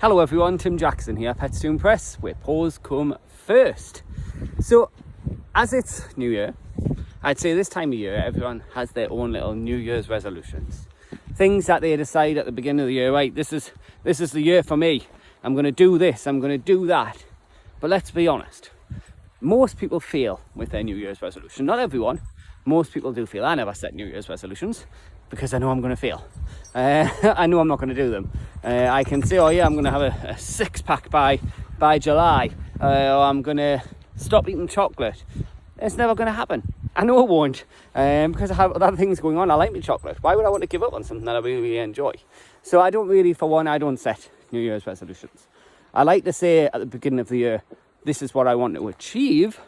Hello everyone, Tim Jackson here, Petstown Press, where paws come first. So, as it's New Year, I'd say this time of year everyone has their own little New Year's resolutions. Things that they decide at the beginning of the year, right, this is the year for me. I'm going to do this, I'm going to do that. But let's be honest, most people fail with their New Year's resolution. Not everyone, most people do fail. I never set New Year's resolutions because I know I'm going to fail. I know I'm not going to do them. I can say, oh yeah, I'm going to have a six-pack by July, or I'm going to stop eating chocolate. It's never going to happen. I know it won't, because I have other things going on. I like my chocolate. Why would I want to give up on something that I really enjoy? So I don't set New Year's resolutions. I like to say at the beginning of the year, this is what I want to achieve.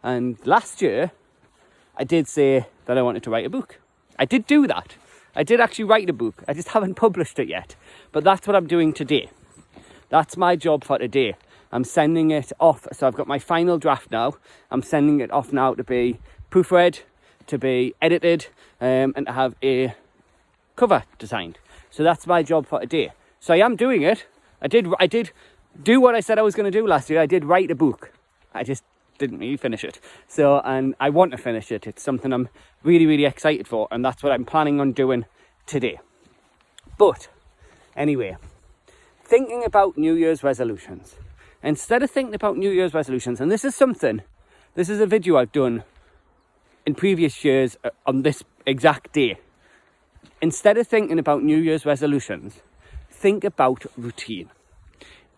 And last year, I did say that I wanted to write a book. I did do that. I did actually write a book. I just haven't published it yet. But that's what I'm doing today. That's my job for today. I'm sending it off. So I've got my final draft now. I'm sending it off now to be proofread, to be edited, and to have a cover designed. So that's my job for today. So I am doing it. I did do what I said I was going to do last year. I did write a book. I just didn't really finish it. So, and I want to finish it. It's something I'm really, really excited for. And that's what I'm planning on doing today. But anyway, thinking about New Year's resolutions. Instead of thinking about New Year's resolutions, and this is a video I've done in previous years on this exact day. Instead of thinking about New Year's resolutions, think about routine.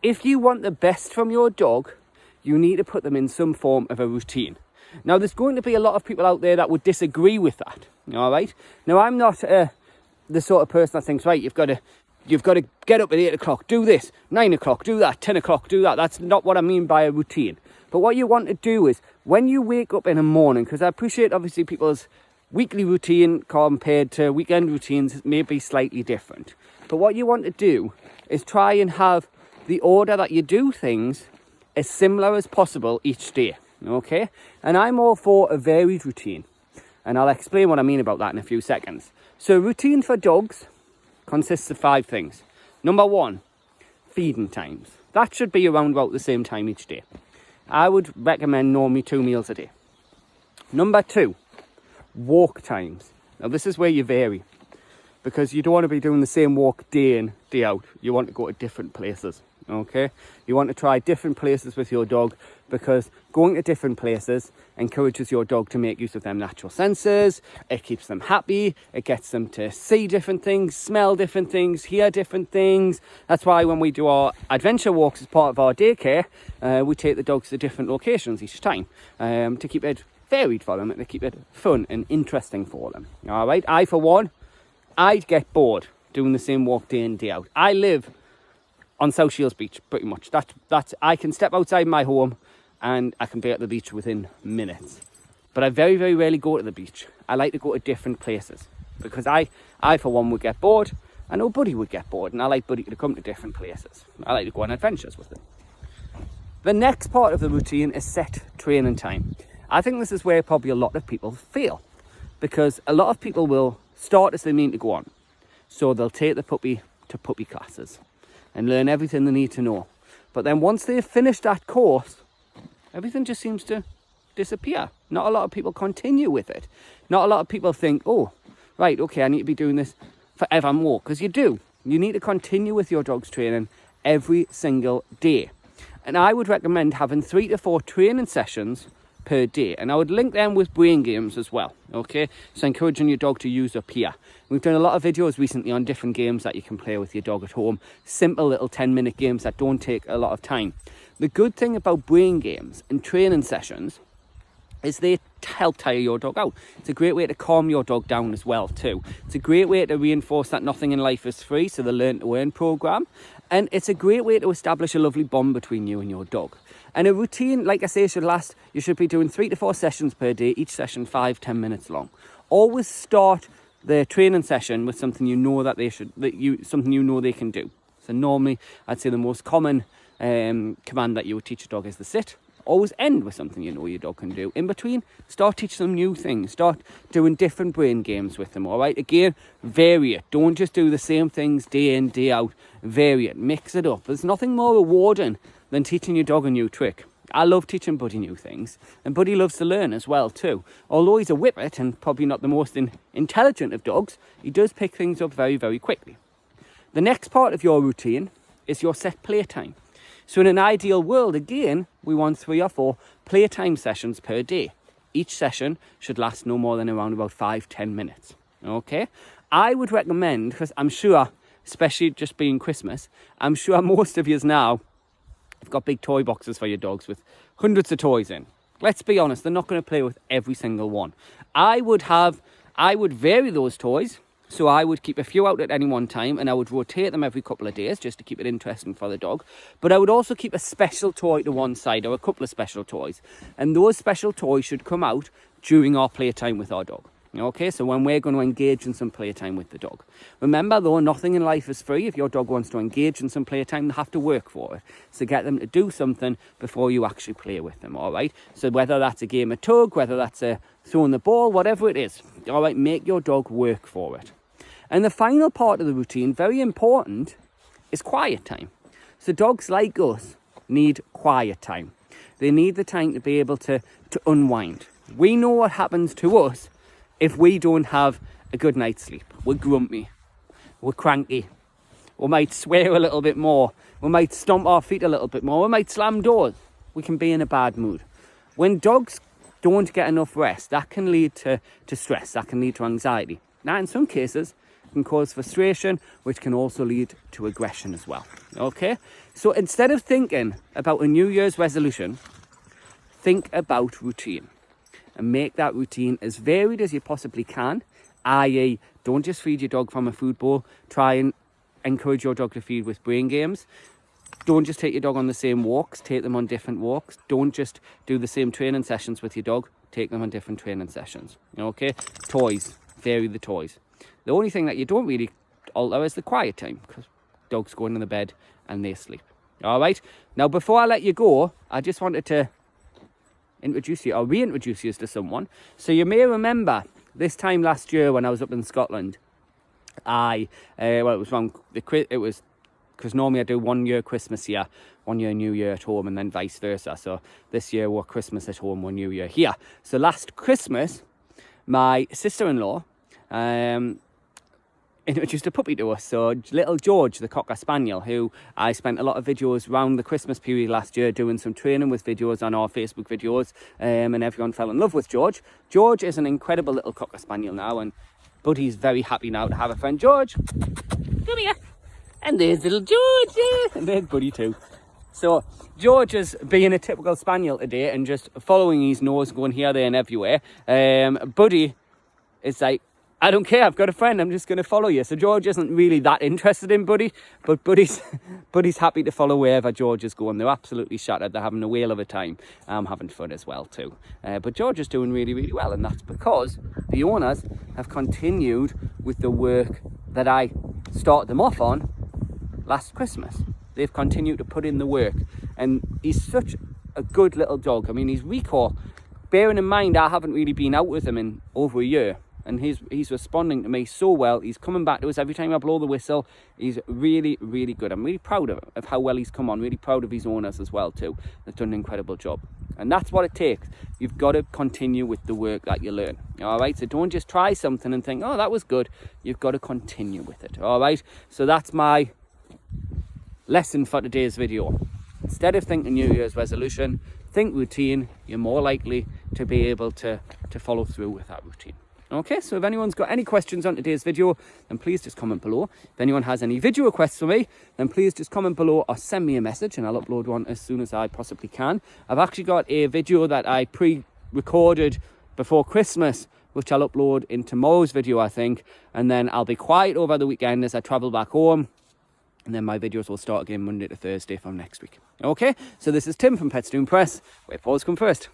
If you want the best from your dog, you need to put them in some form of a routine. Now, there's going to be a lot of people out there that would disagree with that. All right. Now, I'm not the sort of person that thinks, right, you've got to get up at 8 o'clock, do this, 9 o'clock, do that, 10 o'clock, do that. That's not what I mean by a routine. But what you want to do is when you wake up in the morning, because I appreciate obviously people's weekly routine compared to weekend routines may be slightly different. But what you want to do is try and have the order that you do things as similar as possible each day, okay? And I'm all for a varied routine, and I'll explain what I mean about that in a few seconds. So routine for dogs consists of 5 things. Number 1, feeding times. That should be around about the same time each day. I would recommend normally 2 meals a day. Number 2, walk times. Now this is where you vary, because you don't want to be doing the same walk day in, day out. You want to go to different places. Okay, you want to try different places with your dog, because going to different places encourages your dog to make use of their natural senses. It keeps them happy. It gets them to see different things, smell different things, hear different things. That's why when we do our adventure walks as part of our daycare, we take the dogs to different locations each time, to keep it varied for them and to keep it fun and interesting for them. All right, I for one, I'd get bored doing the same walk day in, day out. I live on South Shields Beach, pretty much. That's I can step outside my home and I can be at the beach within minutes. But I very, very rarely go to the beach. I like to go to different places, because I for one would get bored. I know Buddy would get bored, and I like Buddy to come to different places. I like to go on adventures with him. The next part of the routine is set training time. I think this is where probably a lot of people fail, because a lot of people will start as they mean to go on. So they'll take the puppy to puppy classes and learn everything they need to know. But then once they've finished that course, everything just seems to disappear. Not a lot of people continue with it. Not a lot of people think, oh, right, okay, I need to be doing this forevermore. Because you do. You need to continue with your dog's training every single day. And I would recommend having 3 to 4 training sessions per day, and I would link them with brain games as well. Okay, so encouraging your dog to use up here. We've done a lot of videos recently on different games that you can play with your dog at home. Simple little 10-minute games that don't take a lot of time. The good thing about brain games and training sessions is they help tire your dog out. It's a great way to calm your dog down as well too. It's a great way to reinforce that nothing in life is free, so the Learn to Earn program. And it's a great way to establish a lovely bond between you and your dog. And a routine, like I say, you should be doing 3 to 4 sessions per day, each session 5-10 minutes long. Always start the training session with something you know that something you know they can do. So normally, I'd say the most command that you would teach a dog is the sit always end with something you know your dog can do. In between, start teaching them new things. Start doing different brain games with them, all right? Again, vary it. Don't just do the same things day in, day out. Vary it. Mix it up. There's nothing more rewarding than teaching your dog a new trick. I love teaching Buddy new things, and Buddy loves to learn as well too. Although he's a whippet and probably not the most intelligent of dogs, he does pick things up very, very quickly. The next part of your routine is your set playtime. So in an ideal world, again, we want 3 or 4 playtime sessions per day. Each session should last no more than around about 5-10 minutes. Okay? I would recommend, because I'm sure, especially just being Christmas, I'm sure most of you now have got big toy boxes for your dogs with hundreds of toys in. Let's be honest, they're not going to play with every single one. I would vary those toys. So I would keep a few out at any one time, and I would rotate them every couple of days just to keep it interesting for the dog. But I would also keep a special toy to one side, or a couple of special toys. And those special toys should come out during our playtime with our dog. Okay, so when we're going to engage in some playtime with the dog. Remember though, nothing in life is free. If your dog wants to engage in some playtime, they have to work for it. So get them to do something before you actually play with them, all right? So whether that's a game of tug, whether that's a throwing the ball, whatever it is, all right, make your dog work for it. And the final part of the routine, very important, is quiet time. So dogs like us need quiet time. They need the time to be able to unwind. We know what happens to us if we don't have a good night's sleep. We're grumpy, we're cranky, we might swear a little bit more, we might stomp our feet a little bit more, we might slam doors. We can be in a bad mood. When dogs don't get enough rest, that can lead to stress, that can lead to anxiety. Now in some cases, can cause frustration, which can also lead to aggression as well. Okay, so instead of thinking about a New Year's resolution, think about routine and make that routine as varied as you possibly can. I.e., don't just feed your dog from a food bowl. Try and encourage your dog to feed with brain games. Don't just take your dog on the same walks, take them on different walks. Don't just do the same training sessions with your dog, take them on different training sessions. Okay, toys, vary the toys. The only thing that you don't really alter is the quiet time, because dogs go into the bed and they sleep. All right. Now, before I let you go, I just wanted to introduce you or reintroduce you to someone. So you may remember this time last year when I was up in Scotland, it was because normally I do 1 year Christmas here, 1 year New Year at home, and then vice versa. So this year we're Christmas at home, 1 New Year here. So last Christmas, my sister-in-law introduced a puppy to us. So little George, the Cocker Spaniel, who I spent a lot of videos around the Christmas period last year doing some training with videos on our Facebook videos, and everyone fell in love with George. George is an incredible little Cocker Spaniel now, and Buddy's very happy now to have a friend. George, come here. And there's little George, yeah. And there's Buddy too. So George is being a typical Spaniel today and just following his nose, going here, there and everywhere. Buddy is like, I don't care, I've got a friend, I'm just going to follow you. So George isn't really that interested in Buddy, but Buddy's happy to follow wherever George is going. They're absolutely shattered, they're having a whale of a time. I'm having fun as well too. But George is doing really, really well, and that's because the owners have continued with the work that I started them off on last Christmas. They've continued to put in the work, and he's such a good little dog. I mean, his recall, bearing in mind I haven't really been out with him in over a year, and he's responding to me so well. He's coming back to us every time I blow the whistle. He's really, really good. I'm really proud of how well he's come on. Really proud of his owners as well too. They've done an incredible job. And that's what it takes. You've got to continue with the work that you learn. All right, so don't just try something and think, oh, that was good. You've got to continue with it. All right, so that's my lesson for today's video. Instead of thinking New Year's resolution, think routine. You're more likely to be able to follow through with that routine. Okay, so if anyone's got any questions on today's video, then please just comment below. If anyone has any video requests for me, then please just comment below or send me a message and I'll upload one as soon as I possibly can. I've actually got a video that I pre-recorded before Christmas, which I'll upload in tomorrow's video, I think. And then I'll be quiet over the weekend as I travel back home. And then my videos will start again Monday to Thursday from next week. Okay, so this is Tim from Pets Doing Press, where paws come first.